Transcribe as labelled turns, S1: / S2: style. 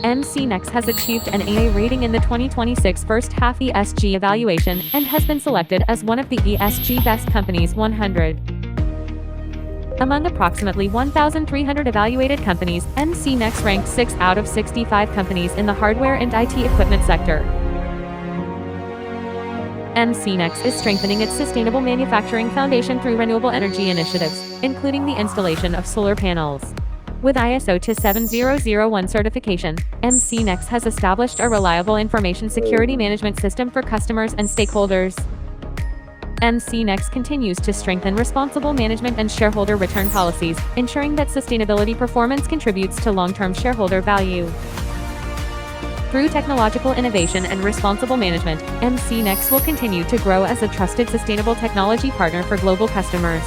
S1: MCNEX has achieved an AA rating in the 2026 first half ESG evaluation and has been selected as one of the ESG Best Companies 100. Among approximately 1,300 evaluated companies, MCNEX ranked 6 out of 65 companies in the hardware and IT equipment sector. MCNEX is strengthening its sustainable manufacturing foundation through renewable energy initiatives, including the installation of solar panels. With ISO 27001 certification, MCNEX has established a reliable information security management system for customers and stakeholders. MCNEX continues to strengthen responsible management and shareholder return policies, ensuring that sustainability performance contributes to long-term shareholder value. Through technological innovation and responsible management, MCNEX will continue to grow as a trusted sustainable technology partner for global customers.